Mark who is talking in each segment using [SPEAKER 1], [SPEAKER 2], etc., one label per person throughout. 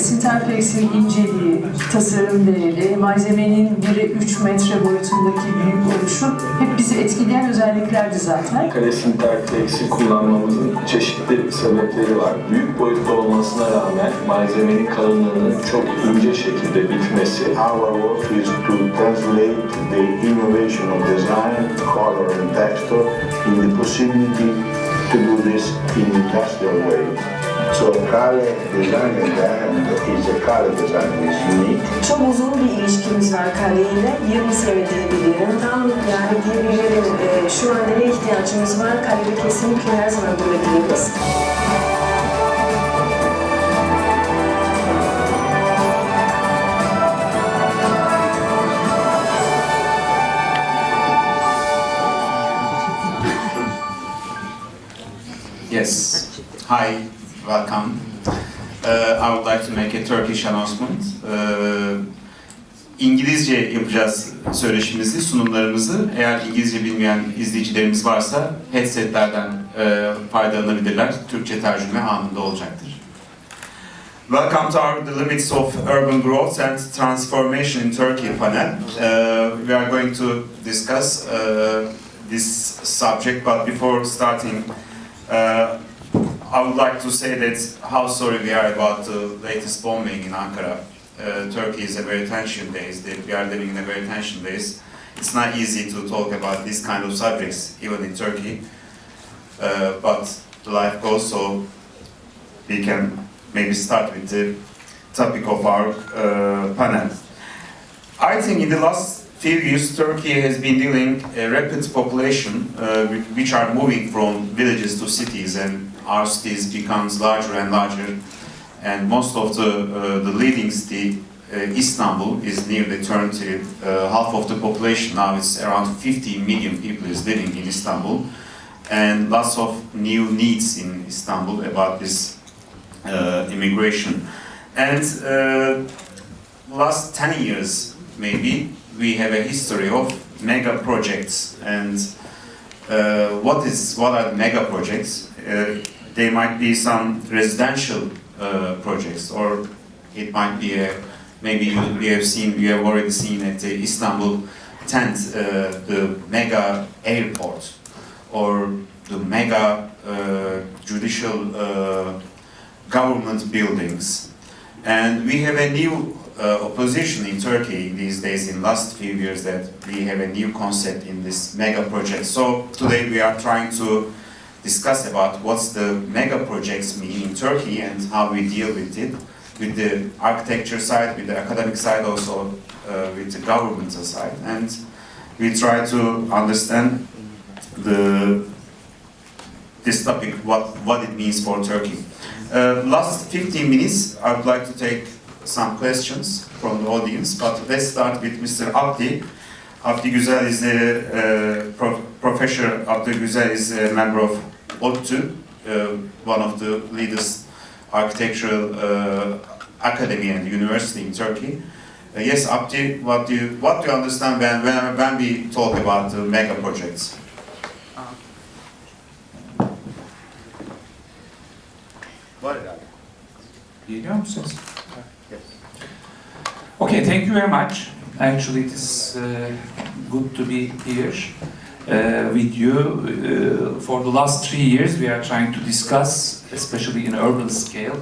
[SPEAKER 1] Sinterplex'in inceliği, tasarım değeri, malzemenin 1'e 3 metre boyutundaki büyük oluşu hep bizi etkileyen özelliklerdi zaten.
[SPEAKER 2] Kare Sinterplex'i kullanmamızın çeşitli sebepleri var. Büyük boyutta olmasına rağmen malzemenin kalınlığının çok ince şekilde bitmesi.
[SPEAKER 3] Our work is to translate the innovation of design, color and texture in the possibility to do this in industrial way. So color design is a color design is unique.
[SPEAKER 4] Çok uzun bir ilişkimiz var kaleyle. 20 sene diyebilirim. Tam yani diyebilirim şu anda ne ihtiyacımız var? Kalede kesinlikle her zaman bulabiliriz.
[SPEAKER 5] Yes. Hi, welcome. I would like to make a Turkish announcement. İngilizce yapacağız söyleşimizi, sunumlarımızı. Eğer İngilizce bilmeyen izleyicilerimiz varsa headsetlerden faydalanabilirler. Türkçe tercüme anında olacaktır. Welcome to our The Limits of Urban Growth and Transformation in Turkey panel. We are going to discuss this subject, but before starting, I would like to say that how sorry we are about the latest bombing in Ankara. Turkey is a very tension days. We are living in a very tension days. It's not easy to talk about these kind of subjects, even in Turkey. But the life goes, so we can maybe start with the topic of our panel. I think in the last few years, Turkey has been dealing a rapid population which are moving from villages to cities, and our cities becomes larger and larger. And most of the leading city, Istanbul, is nearly turned to half of the population. Now it's around 50 million people is living in Istanbul, and lots of new needs in Istanbul about this immigration. And last 10 years, maybe, we have a history of mega projects. And what are the mega projects? They might be some residential projects, or it might be maybe you have already seen at the Istanbul tent the mega airport, or the mega judicial government buildings. And we have a new opposition in Turkey these days, in last few years, that we have a new concept in this mega project. So today we are trying to discuss about what's the mega projects mean in Turkey and how we deal with it, with the architecture side, with the academic side, also with the governmental side, and we try to understand this topic, what it means for Turkey. Last 15 minutes, I would like to take some questions from the audience, but let's start with Mr. Abdi. Abdi Güzel is Professor Abdi Güzel is a member of ODTÜ, one of the latest architectural academy and university in Turkey. Yes, Abdi, what do you understand when we talk about mega projects?
[SPEAKER 6] Geliyor musunuz? Okay, thank you very much. Actually, it is good to be here with you. For the last 3 years, we are trying to discuss, especially in urban scale,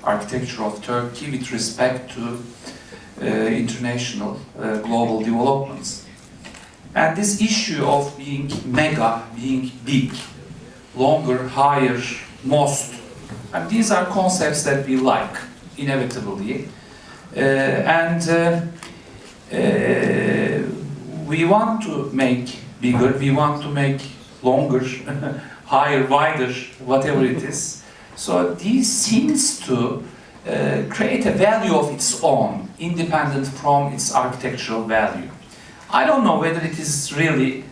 [SPEAKER 6] architecture of Turkey with respect to international global developments. And this issue of being mega, being big, longer, higher, most, and these are concepts that we like, inevitably. We want to make bigger, we want to make longer, higher, wider, whatever it is. So this seems to create a value of its own, independent from its architectural value. I don't know whether it is really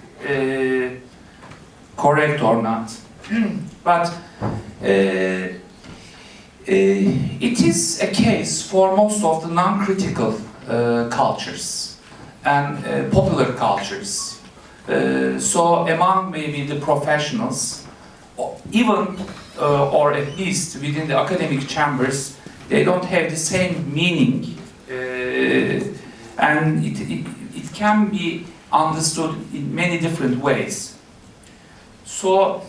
[SPEAKER 6] correct or not, but it is a case for most of the non-critical cultures and popular cultures. So among maybe the professionals, even or at least within the academic chambers, they don't have the same meaning, and it can be understood in many different ways. So,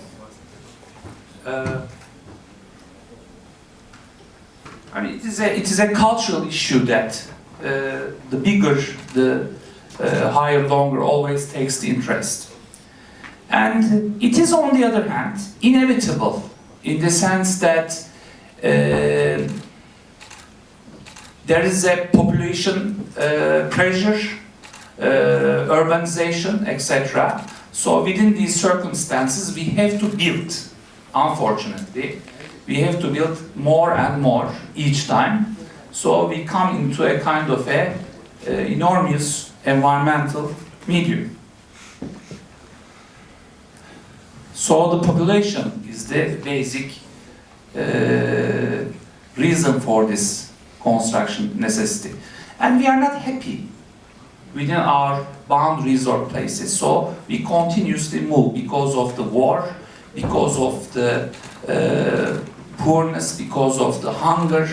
[SPEAKER 6] I mean, it is a cultural issue that the bigger, the higher, longer always takes the interest. And it is, on the other hand, inevitable in the sense that there is a population pressure, urbanization, etc. So within these circumstances, we have to build, unfortunately, we have to build more and more each time. So we come into a kind of a enormous environmental medium. So the population is the basic reason for this construction necessity. And we are not happy within our boundaries or places. So we continuously move because of the war, because of the poorness, because of the hunger,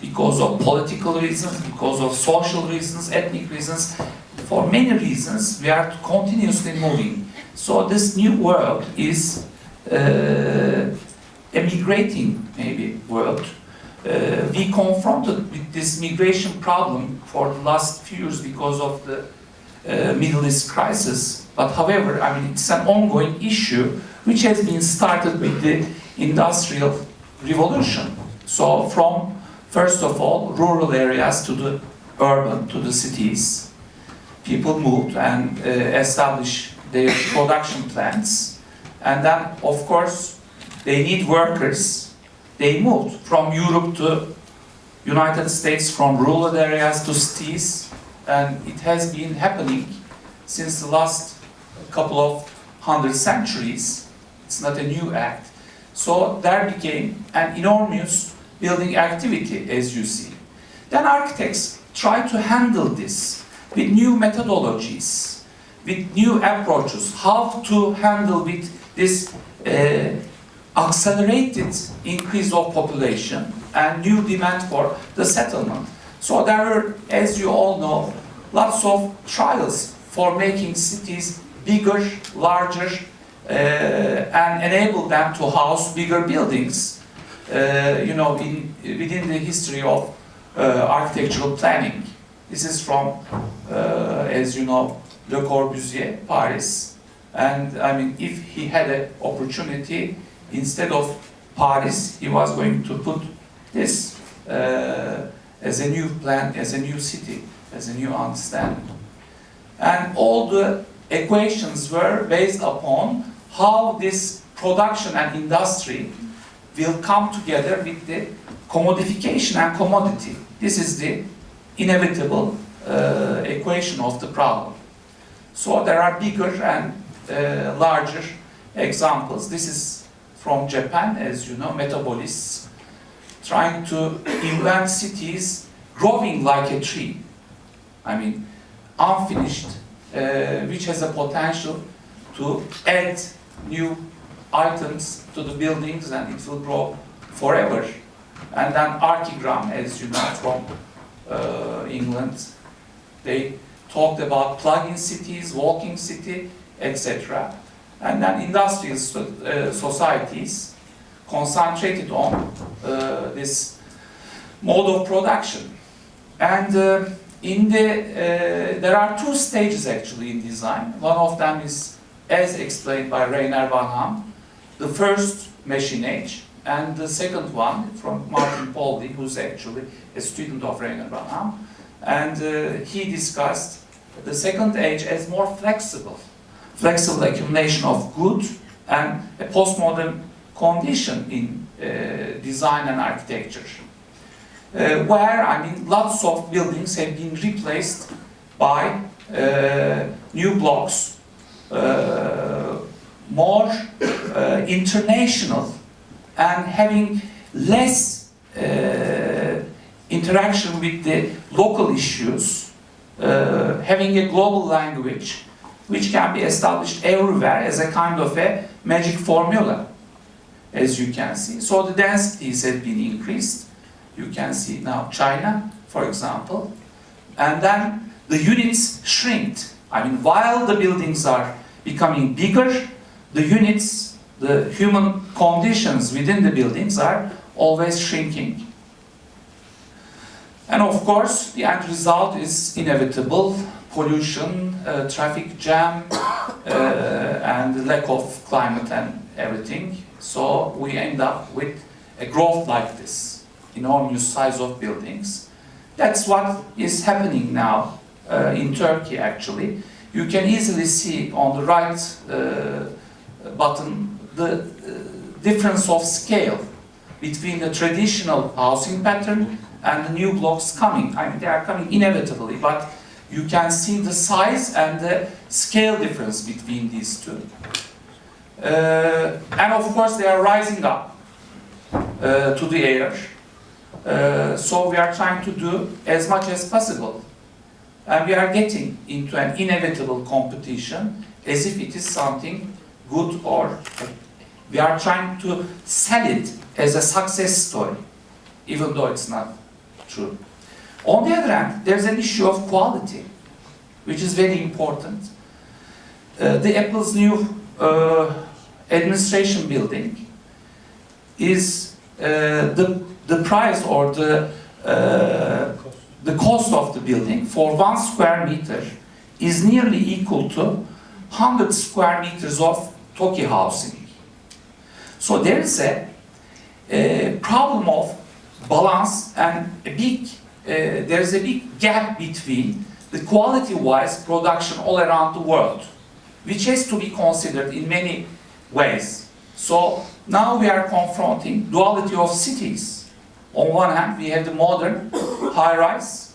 [SPEAKER 6] because of political reasons, because of social reasons, ethnic reasons. For many reasons, we are continuously moving. So this new world is a migrating, maybe, world. We confronted with this migration problem for the last few years because of the Middle East crisis. But however, I mean, it's an ongoing issue which has been started with the Industrial Revolution. So from, first of all, rural areas to the urban, to the cities, people moved and established their production plants. And then, of course, they need workers. They moved from Europe to United States, from rural areas to cities. And it has been happening since the last couple of hundred centuries. It's not a new act. So there became an enormous building activity, as you see. Then architects try to handle this with new methodologies, with new approaches, how to handle with this accelerated increase of population and new demand for the settlement. So there were, as you all know, lots of trials for making cities bigger, larger, and enable them to house bigger buildings. You know, within the history of architectural planning. This is from, as you know, Le Corbusier, Paris. And I mean, if he had an opportunity, instead of Paris, he was going to put this as a new plan, as a new city, as a new understanding. And all the equations were based upon how this production and industry will come together with the commodification and commodity. This is the inevitable equation of the problem. So there are bigger and larger examples. This is from Japan, as you know, metabolists trying to invent cities growing like a tree. I mean, unfinished, which has a potential to add new items to the buildings and it will grow forever. And then Archigram, as you know, from England, they talked about plug-in cities, walking city, etc. And then industrial societies concentrated on this mode of production. And there are two stages actually in design. One of them is, as explained by Rainer Van Ham, the first machine age, and the second one from Martin Poldi, who's actually a student of Rainer Van Ham, and he discussed the second age as more flexible accumulation of good and a postmodern condition in design and architecture. Where, I mean, lots of buildings have been replaced by new blocks, more international and having less interaction with the local issues, having a global language which can be established everywhere as a kind of a magic formula. as you can see. So the densities have been increased. You can see now China, for example. And then the units shrinked. I mean, while the buildings are becoming bigger, the units, the human conditions within the buildings are always shrinking. And of course, the end result is inevitable: pollution, traffic jam, and the lack of climate and everything. So we end up with a growth like this, enormous size of buildings. That's what is happening now in Turkey, actually. You can easily see on the right button the difference of scale between the traditional housing pattern and the new blocks coming. I mean, they are coming inevitably, but you can see the size and the scale difference between these two. And of course, they are rising up to the air. So we are trying to do as much as possible. And we are getting into an inevitable competition as if it is something good, or we are trying to sell it as a success story, even though it's not true. On the other hand, there's an issue of quality, which is very important. The Apple's new administration building is the price or the cost of the building for 1 square meter is nearly equal to 100 square meters of Toki housing. So there is a problem of balance, and there's a big gap between the quality-wise production all around the world, which has to be considered in many ways. So now we are confronting duality of cities. On one hand, we have the modern high-rise,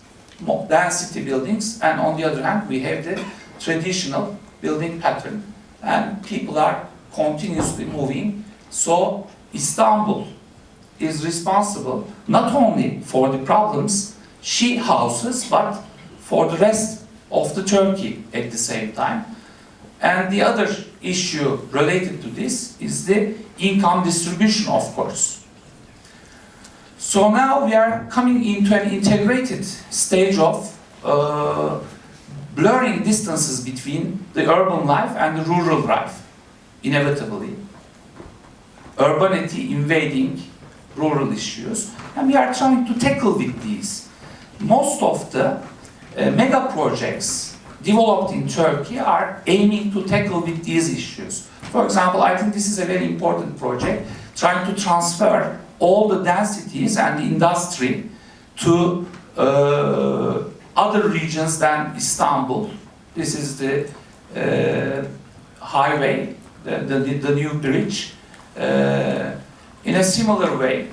[SPEAKER 6] density buildings, and on the other hand, we have the traditional building pattern. And people are continuously moving. So Istanbul is responsible not only for the problems she houses, but for the rest of the Turkey at the same time. And the other issue related to this is the income distribution, of course. So now we are coming into an integrated stage of blurring distances between the urban life and the rural life, inevitably. Urbanity invading rural issues, and we are trying to tackle with these. Most of the mega projects developed in Turkey are aiming to tackle with these issues. For example, I think this is a very important project, trying to transfer all the densities and the industry to other regions than Istanbul. This is the highway, the new bridge. In a similar way,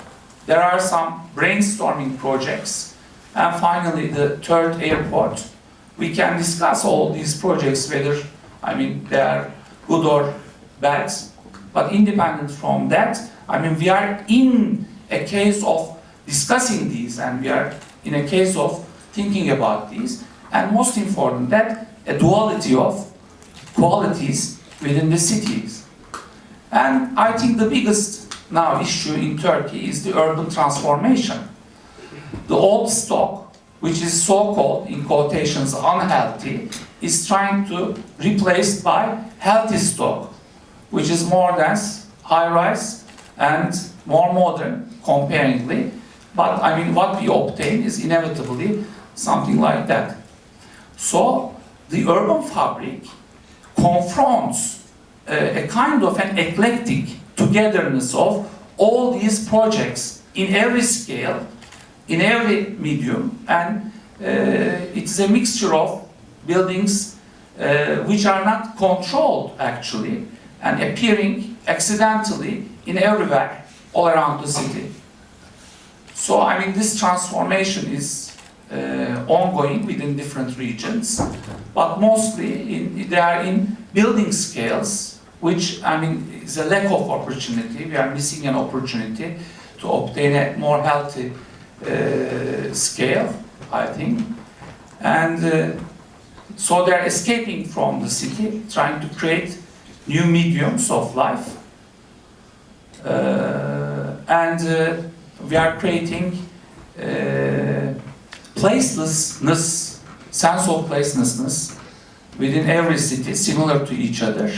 [SPEAKER 6] there are some brainstorming projects. And finally, the third airport. We can discuss all these projects, whether, I mean, they are good or bad. But independent from that, I mean, we are in a case of discussing these, and we are in a case of thinking about these. And most important, that a duality of qualities within the cities. And I think the biggest now issue in Turkey is the urban transformation. The old stock, which is so-called, in quotations, unhealthy, is trying to be replaced by healthy stock, which is more dense, high-rise, and more modern, comparingly. But I mean, what we obtain is inevitably something like that. So the urban fabric confronts a kind of an eclectic togetherness of all these projects in every scale, in every medium, and it's a mixture of buildings which are not controlled actually, and appearing accidentally in everywhere all around the city. So I mean, this transformation is ongoing within different regions, but mostly they are in building scales, which I mean is a lack of opportunity. We are missing an opportunity to obtain a more healthy scale, I think. And so they're escaping from the city, trying to create new mediums of life. And we are creating placelessness, sense of placelessness within every city, similar to each other,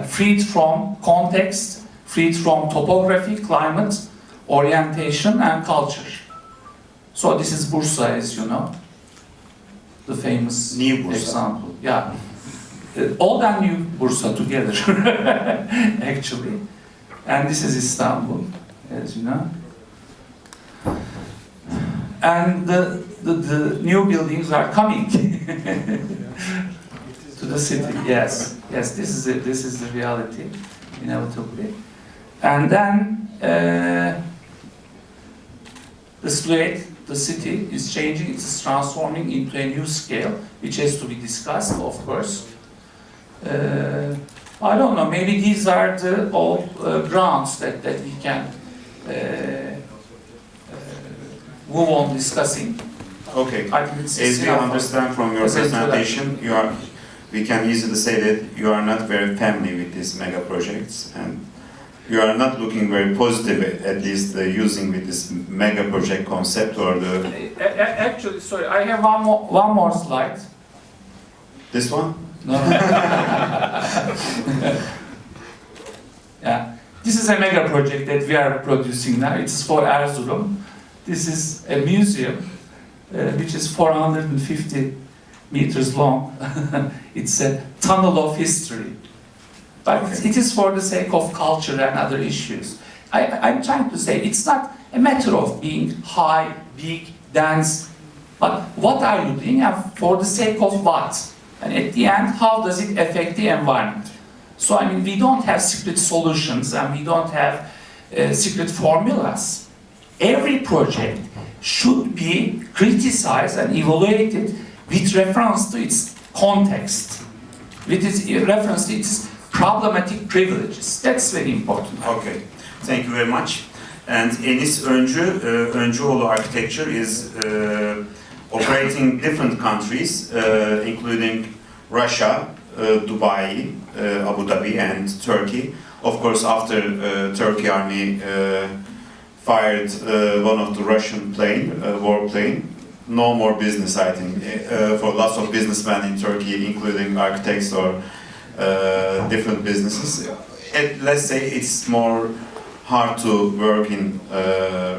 [SPEAKER 6] freed from context, freed from topography, climate, orientation, and culture. So this is Bursa, as you know, the famous
[SPEAKER 5] New Bursa.
[SPEAKER 6] example. Yeah, old and new Bursa together, actually. And this is Istanbul, as you know. And the new buildings are coming to the city. Yes, yes, this is the reality, inevitably. And then the silhouette, the city is changing, it's transforming into a new scale, which has to be discussed, of course. I don't know, maybe these are the all grounds that we can move on discussing.
[SPEAKER 5] Okay.
[SPEAKER 6] I think it's
[SPEAKER 5] As we
[SPEAKER 6] enough.
[SPEAKER 5] understand from your
[SPEAKER 6] As an
[SPEAKER 5] presentation, we can easily say that you are not very familiar with these mega projects, and you are not looking very positive, at least using with this mega project concept or the...
[SPEAKER 6] Actually, sorry, I have one more slide.
[SPEAKER 5] This one?
[SPEAKER 6] No. Yeah, this is a mega project that we are producing now. It's for Erzurum. This is a museum which is 450 meters long. It's a tunnel of history. But
[SPEAKER 5] Okay.
[SPEAKER 6] it is for the sake of culture and other issues. I'm trying to say it's not a matter of being high, big, dense, but what are you doing and for the sake of what? And at the end, how does it affect the environment? So, I mean, we don't have secret solutions and we don't have secret formulas. Every project should be criticized and evaluated with reference to its context, with its reference to its problematic privileges. That's very important.
[SPEAKER 5] Okay, thank you very much. And Enis Öncüoğlu Architecture is operating different countries, including Russia, Dubai, Abu Dhabi, and Turkey. Of course, after Turkey army fired one of the Russian warplane, no more business, I think, for lots of businessmen in Turkey, including architects or different businesses. Let's say it's more hard to work in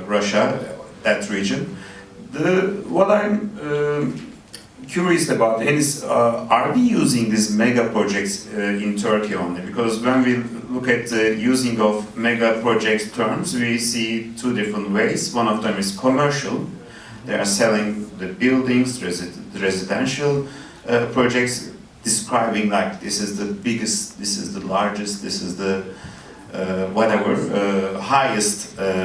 [SPEAKER 5] Russia, that region. What I'm curious about is, are we using these mega projects in Turkey only? Because when we look at the using of mega project terms, we see two different ways. One of them is commercial. They are selling the buildings, residential projects, describing like this is the biggest, this is the largest, this is the whatever, highest